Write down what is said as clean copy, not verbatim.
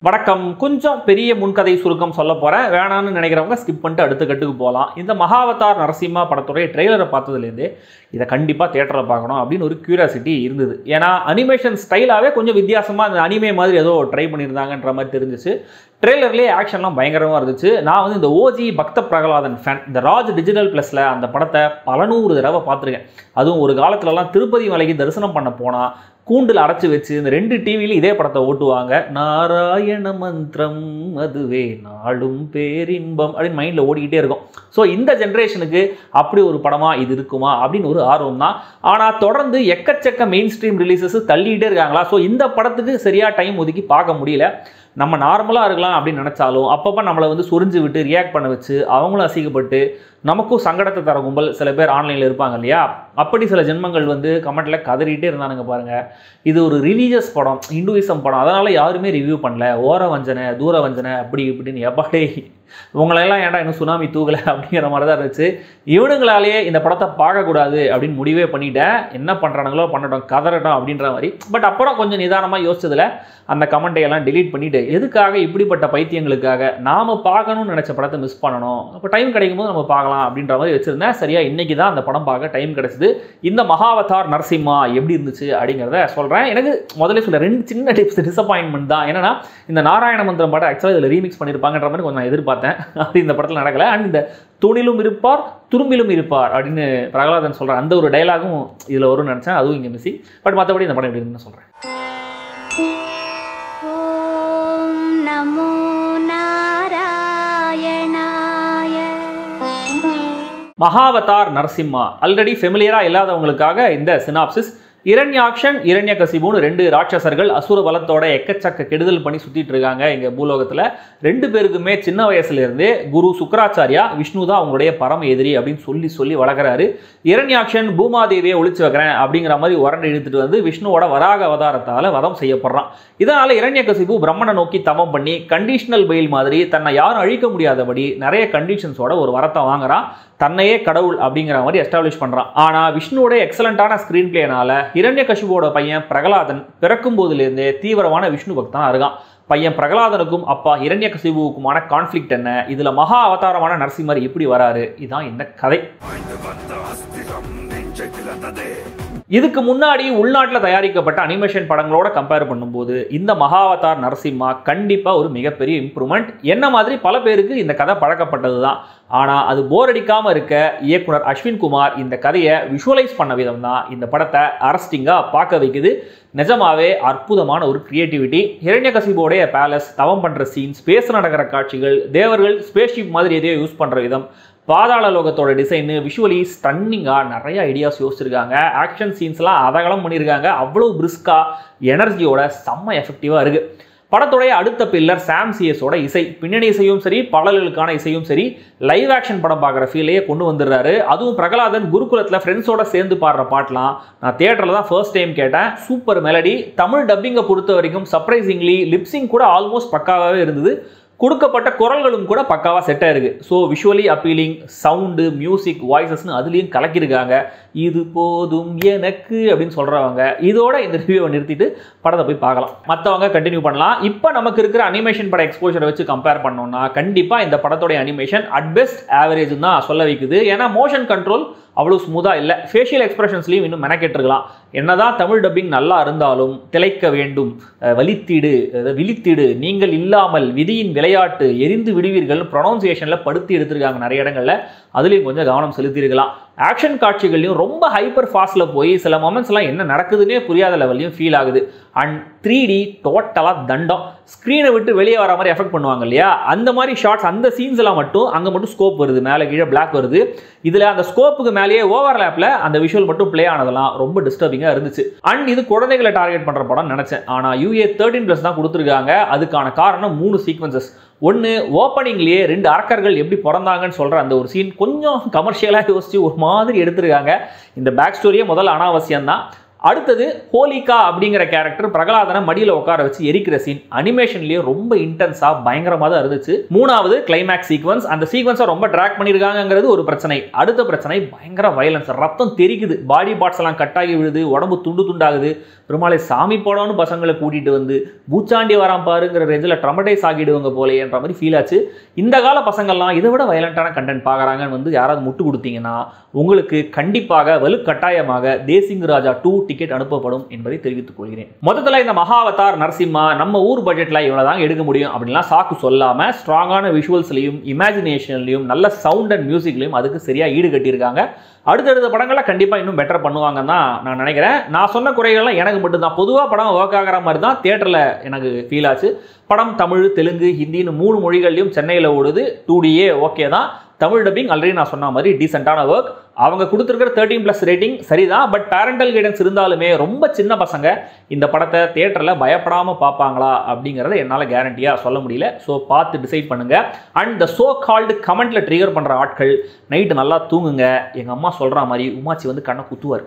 வணக்கம். கொஞ்சம் பெரிய முன்கதை சுருக்கம் சொல்ல போகிறேன். வேணான்னு நினைக்கிறவங்க ஸ்கிப் பண்ணிட்டு அடுத்த கட்டுக்கு போகலாம். இந்த மகாவதார் நரசிம்மா படத்துடைய ட்ரெய்லரை பார்த்ததுலேருந்து இதை கண்டிப்பாக தியேட்டரில் பார்க்கணும் அப்படின்னு ஒரு கியூரியாசிட்டி இருந்தது. ஏன்னா அனிமேஷன் ஸ்டைலாகவே கொஞ்சம் வித்தியாசமாக அந்த அனிமே மாதிரி ஏதோ ட்ரை பண்ணியிருந்தாங்கன்ற மாதிரி தெரிஞ்சிச்சு. ட்ரெய்லர்லேயே ஆக்ஷன்லாம் பயங்கரமாக இருந்துச்சு. நான் இந்த ஓஜி பக்த பிரகலாதன் ஃபேன். இந்த ராஜ் டிஜிட்டல் ப்ளஸில் அந்த படத்தை பல 100 தடவை பார்த்துருக்கேன். அதுவும் ஒரு காலத்துலலாம் திருப்பதி மலைக்கு தரிசனம் பண்ண போனால் கூண்டில் அடைச்சி வச்சு இந்த 2 டிவிலையும் இதே படத்தை ஓட்டுவாங்க. நாராயண மந்திரம் அதுவே நாளும் பேரின்பம் அப்படின்னு மைண்டில் ஓடிக்கிட்டே இருக்கும். ஸோ இந்த ஜென்ரேஷனுக்கு அப்படி ஒரு படமாக இது இருக்குமா அப்படின்னு ஒரு ஆர்வம் தான். ஆனால் தொடர்ந்து எக்கச்சக்க மெயின் ஸ்ட்ரீம் ரிலீசஸ் தள்ளிக்கிட்டே இருக்காங்களா. ஸோ இந்த படத்துக்கு சரியாக டைம் ஒதுக்கி பார்க்க முடியல. நம்ம நார்மலாக இருக்கலாம் அப்படின்னு நினச்சாலும் அப்பப்போ நம்மளை சொரிஞ்சு விட்டு ரியாக்ட் பண்ண வச்சு அவங்களும் அசிங்கப்பட்டு நமக்கும் சங்கடத்தை தர கும்பல் சில பேர் ஆன்லைனில் இருப்பாங்க இல்லையா. அப்படி சில ஜென்மங்கள் கமெண்ட்டில் கதறிட்டே இருந்தானுங்க பாருங்கள். இது ஒரு ரிலீஜியஸ் படம், இந்துவிசம் படம், அதனால் யாருமே ரிவ்யூ பண்ணல. ஓர வஞ்சனை தூர வஞ்சனை அப்படி இப்படின்னு எப்பாடே உங்களெல்லாம் ஏன்டா இன்னும் சுனாமி தூக்கலை அப்படிங்கிற மாதிரி தான் இருந்துச்சு. இவனுங்களாலேயே இந்த படத்தை பார்க்கக்கூடாது அப்படின்னு முடிவே பண்ணிட்டேன். என்ன பண்ணுறானுங்களோ பண்ணட்டும், கதறட்டும் அப்படின்ற மாதிரி. பட் அப்புறம் கொஞ்சம் நிதானமாக யோசிச்சதில் அந்த கமெண்ட்டையெல்லாம் டெலீட் பண்ணிவிட்டு எதுக்காக இப்படிப்பட்ட பைத்தியங்களுக்காக நாம் பார்க்கணும்னு நினச்ச படத்தை மிஸ் பண்ணணும், அப்போ டைம் கிடைக்கும் போது நம்ம பார்க்கலாம் அப்படின்ற மாதிரி வச்சுருந்தேன். சரியாக இன்றைக்கி தான் அந்த படம் பார்க்க டைம் கிடச்சிது. இந்த மகாவதார் நரசிம்மா எப்படி இருந்துச்சு அப்படிங்கிறத சொல்கிறேன். எனக்கு முதல்ல சொல்ல 2 சின்ன டிப்ஸ் டிசப்பாயின்மெண்ட் தான். என்னன்னா இந்த நாராயண மந்திரம் படம் ஆக்சுவலாக இதில் ரீமிக்ஸ் பண்ணியிருப்பாங்கன்ற மாதிரி கொஞ்சம் நான் எதிர்பார்த்தேன். அது இந்த படத்தில் நடக்கலை. அண்ட் இந்த துணிலும் இருப்பார் துரும்பிலும் இருப்பார் அப்படின்னு பிரகலாதன் சொல்கிற அந்த ஒரு டைலாகும் இதில் வரும்னு நினச்சேன். அதுவும் இங்கே மிஸ்ஸிங். பட் மற்றபடி இந்த படம் எப்படி இருக்குன்னு சொல்கிறேன். மகாவதார் நரசிம்மா ஆல்ரெடி ஃபெமிலியராக இல்லாதவங்களுக்காக இந்த சினாப்சிஸ். இரண்யாக்ஷன் இரண்யகசிபுன்னு 2 ராட்சசர்கள் அசுர பலத்தோட எக்கச்சக்க கெடுதல் பண்ணி சுற்றிட்டு இருக்காங்க இங்கே பூலோகத்தில். 2 பேருக்குமே சின்ன வயசுலேருந்தே குரு சுக்கராச்சாரியா விஷ்ணு தான் அவங்களுடைய பரம எதிரி அப்படின்னு சொல்லி வளர்க்குறாரு. இரண்யாக்ஷன் பூமாதேவியை ஒழிச்சு வைக்கிறேன் அப்படிங்கிற மாதிரி உரண்டை இழுத்துட்டு விஷ்ணுவோட வராக அவதாரத்தால் வதம் செய்யப்படுறான். இதனால் இரண்யகசிபு பிரம்மனை நோக்கி தவம் பண்ணி கண்டிஷனல் பெயில் மாதிரி தன்னை யாரும் அழிக்க முடியாதபடி நிறைய கண்டிஷன்ஸோட ஒரு வரத்தை வாங்குறான். தன்னையே கடவுள் அப்படிங்கிற மாதிரி எஸ்டாப்ளிஷ் பண்ணுறான். ஆனால் விஷ்ணுவோட எக்ஸலண்டான ஸ்க்ரீன் பிளேனால இரண்யகசிபுவோட பையன் பிரகலாதன் பிறக்கும் போதிலிருந்தே தீவிரமான விஷ்ணு பக்தனாக இருக்கான். பையன் பிரகலாதனுக்கும் அப்பா இரண்யகசிபுவுக்குமான கான்ஃப்ளிக்ட் என்ன, இதுல மகா அவதாரமான நரசிம்மர் எப்படி வராரு, இதான் இந்த கதை. இதுக்கு முன்னாடி உள்நாட்டில் தயாரிக்கப்பட்ட அனிமேஷன் படங்களோட கம்பேர் பண்ணும்போது இந்த மகாவதார் நரசிம்மா கண்டிப்பாக ஒரு மிகப்பெரிய இம்ப்ரூவ்மெண்ட். என்ன மாதிரி பல பேருக்கு இந்த கதை பழக்கப்பட்டது தான். ஆனால் அது போர் அடிக்காமல் இருக்க இயக்குனர் அஸ்வின் குமார் இந்த கதையை விஷுவலைஸ் பண்ண விதம் தான் இந்த படத்தை அரஸ்டிங்காக பார்க்க வைக்குது. நிஜமாவே அற்புதமான ஒரு கிரியேட்டிவிட்டி. இரண்யகசிபுவோடைய பேலஸ், தவம் பண்ணுற சீன், ஸ்பேஸ் நடக்கிற காட்சிகள், தேவர்கள் ஸ்பேஸ்ஷிப் மாதிரி எதையோ யூஸ் பண்ணுற விதம், பாதாள லோகத்தோட டிசைனு, விஷுவலி ஸ்டன்னிங்காக நிறைய ஐடியாஸ் யோசிச்சிருக்காங்க. ஆக்ஷன் சீன்ஸ்லாம் அதகலம் பண்ணியிருக்காங்க. அவ்வளோ பிரிஸ்காக எனர்ஜியோட செம்ம எஃபெக்டிவாக இருக்குது. படத்துடைய அடுத்த பில்லர் சாம் சிஎஸோட இசை. பின்னணி இசையும் சரி, பாடல்களுக்கான இசையும் சரி, லைவ் ஆக்ஷன் படம் பார்க்குற ஃபீலையே கொண்டு வந்துடுறாரு. அதுவும் பிரகலாதன் குருகுலத்தில் ஃப்ரெண்ட்ஸோட சேர்ந்து பாடுற பாட்டெலாம் நான் தியேட்டரில் தான் ஃபர்ஸ்ட் டைம் கேட்டேன். Super melody. தமிழ் டப்பிங்கை பொறுத்த வரைக்கும் சர்ப்ரைசிங்லி லிப்சிங் கூட ஆல்மோஸ்ட் பக்காவாகவே இருந்தது. கொடுக்கப்பட்ட குரல்களும் கூட பக்காவாக செட்டாக இருக்குது. So visually appealing, sound, music, வாய்ஸஸ்னு அதுலேயும் கலக்கியிருக்காங்க. இது போதும் எனக்கு அப்படின்னு சொல்கிறவங்க இதோட இந்த ரிவ்யூவை நிறுத்திட்டு படத்தை போய் பார்க்கலாம். மற்றவங்க கண்டினியூ பண்ணலாம். இப்போ நமக்கு இருக்கிற அனிமேஷன் பட எக்ஸ்போஷரை வச்சு கம்பேர் பண்ணோம்னா கண்டிப்பாக இந்த படத்தோடைய அனிமேஷன் அட் பெஸ்ட் ஆவரேஜ் தான் சொல்ல வைக்குது. ஏன்னா மோஷன் கண்ட்ரோல் அவ்வளோ ஸ்மூத்தாக இல்லை. ஃபேஷியல் எக்ஸ்பிரஷன்ஸ்லையும் இன்னும் மெனக்கெட்டுருக்கலாம். என்னதான் தமிழ் டப்பிங் நல்லா இருந்தாலும் திளைக்க வேண்டும், விழித்திடு, நீங்கள் இல்லாமல், விதியின் விளையாட்டு, எரிந்து விடுவீர்கள் ப்ரொனவுன்சியேஷனில் படுத்தி எடுத்திருக்காங்க நிறைய இடங்களில். அதுலேயும் கொஞ்சம் கவனம் செலுத்தியிருக்கலாம். ஆக்ஷன் காட்சிகள்லையும் ரொம்ப ஹைப்பர் ஃபாஸ்ட்டில் போய் சில மொமெண்ட்ஸ்லாம் என்ன நடக்குதுன்னே புரியாத லெவல்லையும் ஃபீல் ஆகுது. அண்ட் 3D டோட்டலாக தண்டம். ஸ்க்ரீனை விட்டு வெளியே வர மாதிரி எஃபெக்ட் பண்ணுவாங்க இல்லையா, அந்த மாதிரி ஷார்ட்ஸ், அந்த சீன்ஸ் எல்லாம் மட்டும் அங்கே மட்டும் ஸ்கோப் வருது, மேலே கீழே பிளாக் வருது. இதில் அந்த ஸ்கோப்புக்கு மேலேயே ஓவர்லேப்பில் அந்த விஷுவல் மட்டும் பிளே ஆனதெல்லாம் ரொம்ப டிஸ்டர்பிங்காக இருந்துச்சு. அண்ட் இது குழந்தைகளை டார்கெட் பண்ணுற படம் நினச்சேன். ஆனால் UA 13+ தான் கொடுத்துருக்காங்க. அதுக்கான காரணம் 3 சீக்வன்சஸ். ஒன்று, ஓப்பனிங்லேயே 2 அரக்கர்கள் எப்படி பிறந்தாங்கன்னு சொல்கிற அந்த ஒரு சீன் கொஞ்சம் கமர்ஷியலாக யோசிச்சு ஒரு மாதிரி எடுத்துருக்காங்க. இந்த பேக் ஸ்டோரியே முதல்ல அனாவசியம் தான். அடுத்தது ஹோலிகா அப்படிங்கிற கேரக்டர் பிரகலாதனை மடியில் உட்கார வச்சு எரிக்கிற சீன் அனிமேஷன்லயே ரொம்ப இன்டென்ஸா பயங்கரமா தான் இருந்துச்சு. மூணாவது கிளைமேக்ஸ் சீக்வன்ஸ். அந்த சீக்வன்ஸை ரொம்ப ட்ராக் பண்ணியிருக்காங்கிறது ஒரு பிரச்சனை. அடுத்த பிரச்சனை பயங்கர வயலன்ஸ், ரத்தம் தெரிக்குது, பாடி பார்ட்ஸ் எல்லாம் கட்டாகி விழுது, உடம்பு துண்டு துண்டாகுது. பெருமாளை சாமி போடணும்னு பசங்களை கூட்டிட்டு வந்து பூச்சாண்டி வரான் பாருங்கிற ரேஞ்சில் ட்ரமடைஸ் ஆகிடுவாங்க போலேன்ற மாதிரி ஃபீல் ஆச்சு. இந்த கால பசங்கள்லாம் இதை விட வயலண்டான கண்டென்ட் பார்க்குறாங்கன்னு வந்து யாராவது முட்டு கொடுத்தீங்கன்னா உங்களுக்கு கண்டிப்பாக வலுக்கட்டாயமாக தேசிங்கு ராஜா 2 டிக்கெட் அனுப்பப்படும் என்பதை தெரிவித்துக் கொள்கிறேன். மொத்தத்தில் இந்த மகாவதார் நரசிம்மா நம்ம ஊர் பட்ஜெட்ல இவ்வளவுதான் எடுக்க முடியும் அப்படின்லாம் சாக்கு சொல்லாம ஸ்ட்ராங்கான விஷுவல்ஸ்லையும் இமேஜினேஷன்லையும் நல்ல சவுண்ட் அண்ட் மியூசிக்லையும் அதுக்கு சரியா ஈடு கட்டியிருக்காங்க. அடுத்தடுத்த படங்களை கண்டிப்பாக இன்னும் பெட்டர் பண்ணுவாங்கன்னு தான் நான் நினைக்கிறேன். நான் சொன்ன குறைகள்லாம் எனக்கு மட்டும்தான். பொதுவாக படம் ஒர்க் ஆகிற மாதிரி தான் தியேட்டரில் எனக்கு ஃபீல் ஆச்சு. படம் தமிழ், தெலுங்கு, ஹிந்தின்னு 3 மொழிகள்லையும் சென்னையில் ஓடுது. 2Dயே ஓகே தான். தமிழ் டப்பிங் ஆல்ரெடி நான் சொன்ன மாதிரி டீசென்டான ஒர்க். அவங்க கொடுத்துருக்கிற 13+ ரேட்டிங் சரிதான். பட் பேரண்டல் கைடன்ஸ் இருந்தாலுமே ரொம்ப சின்ன பசங்க இந்த படத்தை தியேட்டரில் பயப்படாமல் பார்ப்பாங்களா அப்படிங்கிறத என்னால் கேரண்டியாக சொல்ல முடியல. ஸோ பார்த்து டிசைட் பண்ணுங்க. அண்ட் த சோ கால்டு கமெண்ட்ல ட்ரிகர் பண்ணுற ஆட்கள் நைட்டு நல்லா தூங்குங்க. எங்கள் அம்மா சொல்கிற மாதிரி உமாச்சி வந்து கண்ணை குத்துவார்.